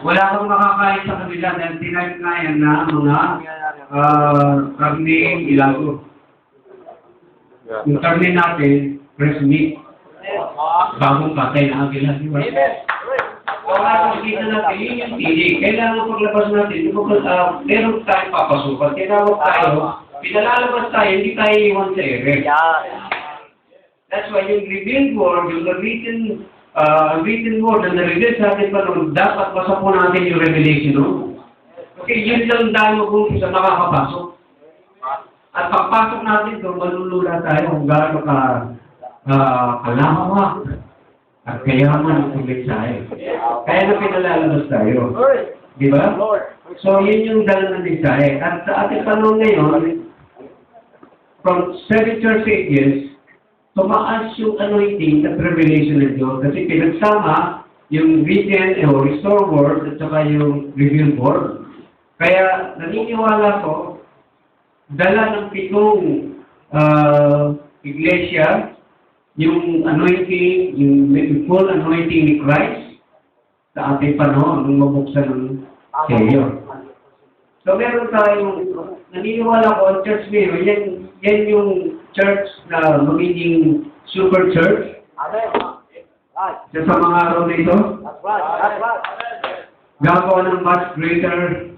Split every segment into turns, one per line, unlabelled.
Wala kang makakain sa kanila dahil tinayin nga yan na mga karne ilago. Yung karne natin, fresh meat. Bagong patay na agila, di ba? Kaya kita natin, yun yung tili. Kailangan paglabas natin, meron tayong papasukan. Tinawag tayo, pinalalabas tayo, hindi tayo iwan sa ere. That's why yung revealed word, yung written word na na-reveal sa atin pa noon, dapat basa po natin yung revelation, no? Kasi yun lang dahil kung sa makakapasok. At pagpasok natin doon, malulula tayo kung gaano kalawak at kayaman ang mensahe. Kaya na pinalalabas tayo. Di ba? So, yun yung dala ng mensahe. At sa ating panahon ngayon, from 7 church ages, tumaas yung anointing at revelation ng Diyos. Kasi pinagsama yung written o restore word at saka yung revealed word. Kaya naniniwala ko, dala ng 7 iglesia, yung anointing, yung full anointing ni Christ sa ating panahon nung mabuksan ng Savior. So meron tayong, naniniwala ko, ang church mayor, yan yung church na magiging super church. Sa mga araw na ito, gagawa ng much greater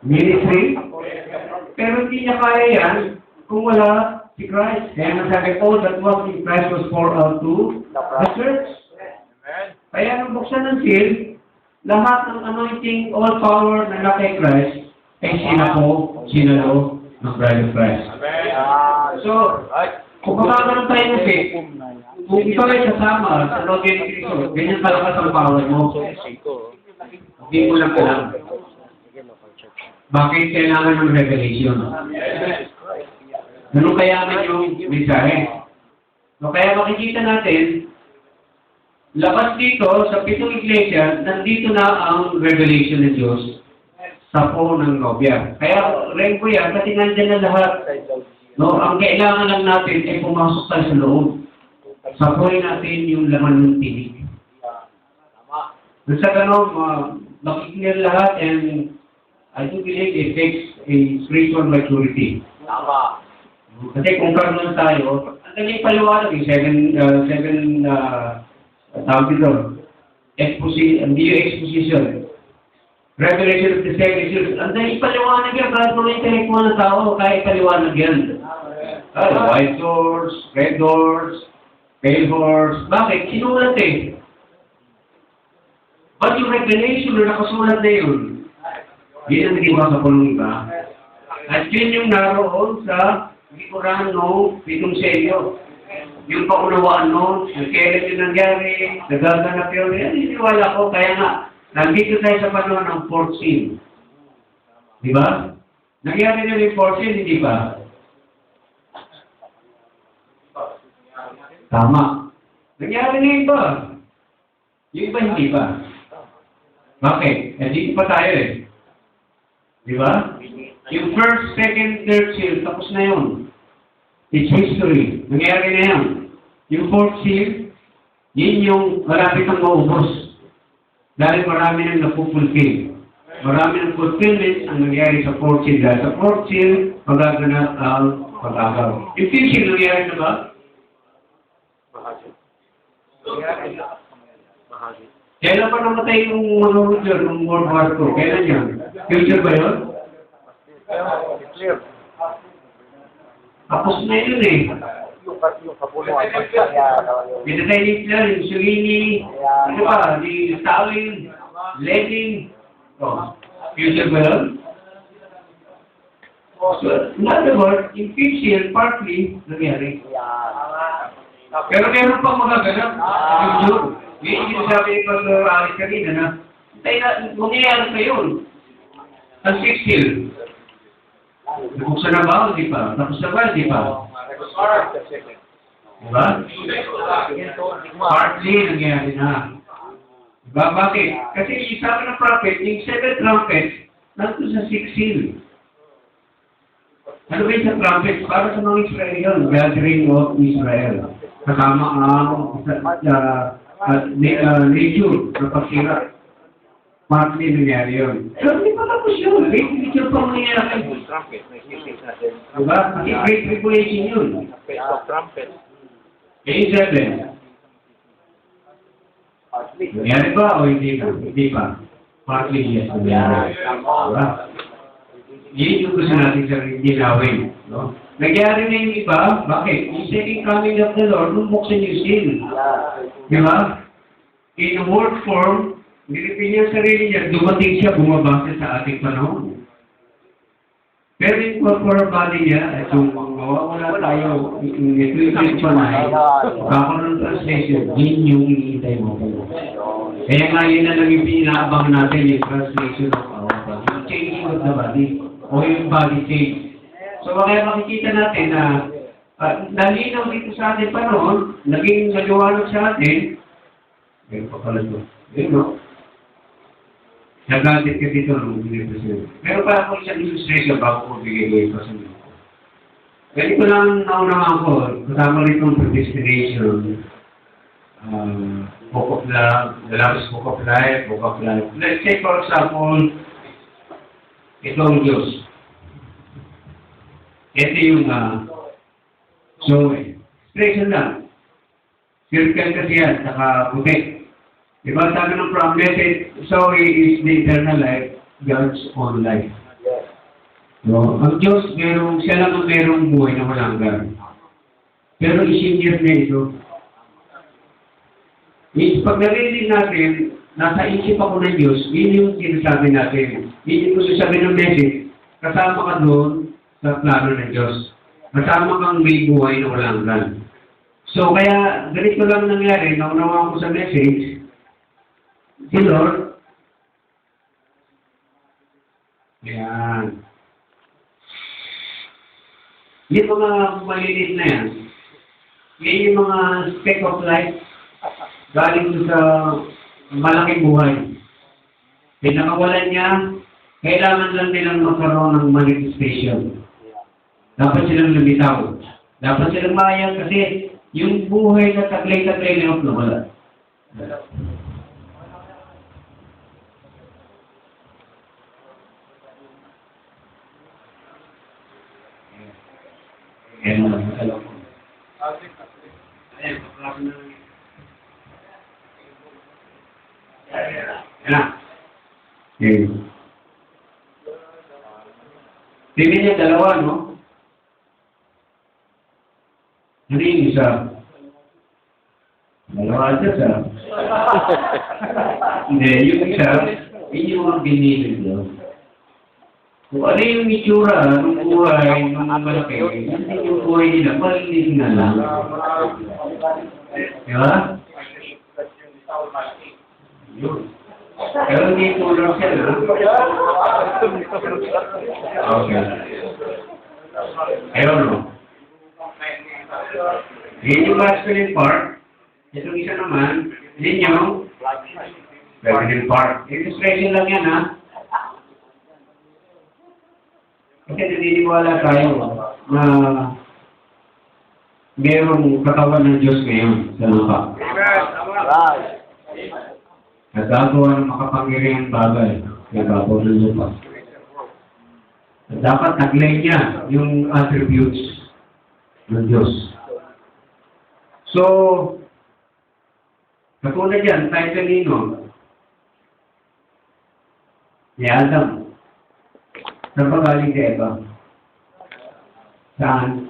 ministry. Pero hindi niya kaya yan kung wala si Christ. Kaya nasabi ko, that was in Christ was poured out to the church. Kaya nung buksan ng seal, lahat ng anointing, all power na naka Christ, ay sinalo ng bride of Christ. So, kung makakaroon tayo ng faith, kung ito ay kasama sa Lord ni Cristo, ganyan kalakas ang power mo. Hindi mo lang alam. Bakit kailangan ng revelation? Ganun kayaman yung mensahe. So, kaya makikita natin, labas dito sa 7 iglesia, nandito na ang revelation ng Diyos sa po ng nobya. Kaya, rin po yan, kasi nandyan na lahat. No? Ang kailangan lang natin ay pumasok tayo sa loob. Sapuhin natin yung laman ng tinig. Sa ganun, makikita lahat and I do believe it takes a spiritual maturity. Kasi kung karoon tayo, ang galing paliwanag yung tawag dito, exposition. Revelation of the Scriptures. Ang galing paliwanag yan, kahit mga intellectual na tao, kaya paliwanag yan. White doors, red doors, pale horse. Bakit? Sinulat eh. But yung revelation na nakasulat na yun, yun ang naging sa pulong iba. At yun yung naroon sa likuran ng 7 selyo. Yung paunawaan nun, yung kailan yung nangyari, nagaganap yun. Yan, iniwala ko. Kaya nga, nandito tayo sa panahon ng 4th seal. Di ba? Nangyari na yung 4th seal, hindi ba? Tama. Nangyari na iba. Yung iba, hindi ba? Bakit? Dito pa tayo eh. Di ba? Yung 1st, 2nd, 3rd seal, tapos na yun. It's history. Nangyari na yan. Yung 4th seal, yun yung malapit ang maubos. Dahil marami nang napupulfill. Marami ng fulfillment ang nangyari sa 4th seal. Dahil sa 4th seal, magaganap ang pag-agaw. Yung 5th seal, nangyari na ba? Kailan pa namatay yung manurod yun, ng World War II? Kailan yan? Future ba yun? Tapos na yun eh. Pinatay ni Hitler, yung Mussolini, ano pa, ni Stalin, Lenin. Oh, future ba yun? So, in other words, yung future partly nangyari. Pero meron pang magaganap. Future. Yung sinasabi ko sa Alice kanina na, mangyayari pa yun. Ang 6th seal. Nabuksan na ba? Hindi pa. Tapos na ba? Hindi pa. Diba? Partly nangyayari na. Diba? Bakit? Kasi yung sabi ng prophet, yung 7 trumpets, nandun sa 6th seal. Ano ba yung sa trumpets? Para sa mga Israel, gathering of Israel. Kasama ang nature na pagsira. partly nangyari yun. Pero hindi pa tapos yun. Great picture pa nangyari.
Trumpet, nakikita din.
Diba? Kasi great tribulation yun.
Face of trumpet.
May 7. Nangyari ba o hindi pa? Hindi pa. Partly yes. Nangyari. Diba? Yun yung gusto natin sa ginawin. No? Nagyari na yung iba. Bakit? Yung second coming of the Lord, buksan yung sin. Diba? In word form, nilipin niya ang sarili niya, dumating siya, bumabasa sa ating panahon. Pero yung corporal body niya, kung mawawala tayo, ito yung panay, kakaroon translation, yun yung iintay mo. Kaya nga yun na naging pinaabang natin yung translation of our body. Yung changing of the body, o yung body change. So kaya makikita natin na nalinaw dito sa ating panahon, naging naliwanag sa atin, meron pa pala ito. Yun, no? Nag-gadget ka dito nung binibigay. Meron pa ako isang illustration bago ko bigay ko ito sa inyo. Ganito lang naunang ako, kasama rin itong predestination, book of love, the last book of life, book of life. Let's say for example, itong Diyos. Ito yung Zoe. Illustration lang. Circle kasi yan, saka puti. Diba sabi ng message, Zoe is the eternal life, God's own life. No? Ang Diyos, siya lang ang merong buhay na walang hanggan. Pero isinyer niya ito. Pag narinig natin, nasa isip ako ng Diyos, yun yung sinasabi natin. Yun yung gusto sabi ng message, kasama ka doon sa plano ng Diyos. Kasama kang may buhay na walang hanggan. So kaya, ganito lang nangyari, naunawa ko sa message, si Lord, yan. Yung mga malilit na yan, yan yung mga speck of light galing sa malaking buhay. Pinakawalan niya, kailangan lang nilang magkaroon ng manifestation. Dapat silang lumitaw. Dapat silang mayang kasi yung buhay na taglay-taglay na wala. Ayan, Tingnan niya dalawa, no? Ano yung isa? Dalawa siya. Hindi, yung isa, yun yung mga binilin niyo. Kung ano yung itsura ng buhay ng malaki, hindi yung buhay nila, malinis na lang. Diba? Yun. Pero hindi tulong siya, no? Okay. Ayun, no? Yun yung masculine part. Itong isa naman, yun yung feminine part. Illustration lang yan, ha? Kasi naniniwala tayo na mayroong katawan ng Diyos ngayon sa lupa. Nagagawa ng makapangyarihang bagay sa babaw ng lupa. At dapat taglay niya yung attributes ng Diyos. So, katulad yan, tayo kanino? Ni Adam. Saan pa galing si Eva? Saan?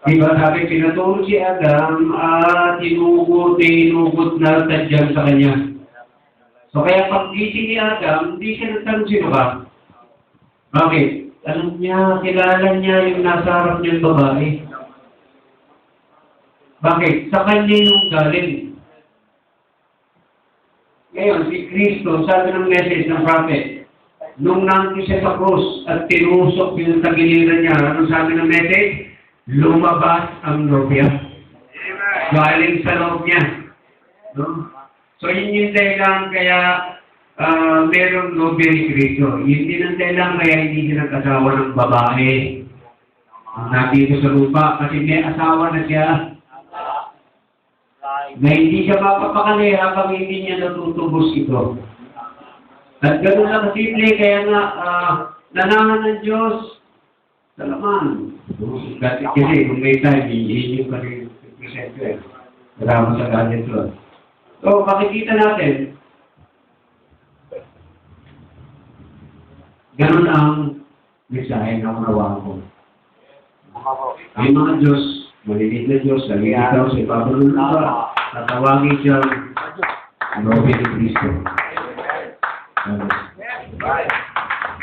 Diba sabi, pinaturo si Adam at tinugot na tadyang sa kanya. So kaya pag gising ni Adam, hindi siya nagtanong sino ba? Bakit? Alam niya, kilala niya yung nasa harap niyang babae. Bakit? Sa kanya yung galing. Ngayon, si Kristo, sabi ng message ng prophet, nung nandun siya sa krus at tinusok yung tagiliran niya, ano sabi ng message? Lumabas ang nobya. Galing sa loob niya. No? So, yun yung dahilan kaya merong nobya ni Kristo. Yun din ang dahilan kaya hindi siya nag-asawa ng babae. Nandito sa lupa kasi may asawa na siya. Na hindi siya mapapakali habang hindi niya natutubos ito. At gano'n lang kasimple, kaya nga, lalaman ng Diyos sa laman. Dati kasi, kung may time, i-inyong pa rin present ko eh. Marami sa gadget ko. So, makikita natin, gano'n ang mensahe na unawaan ko. May mga Diyos, malilit na Diyos, lalilitaw sa ipapalunod ba, tatawagin siyang Robin ni Cristo.
Right.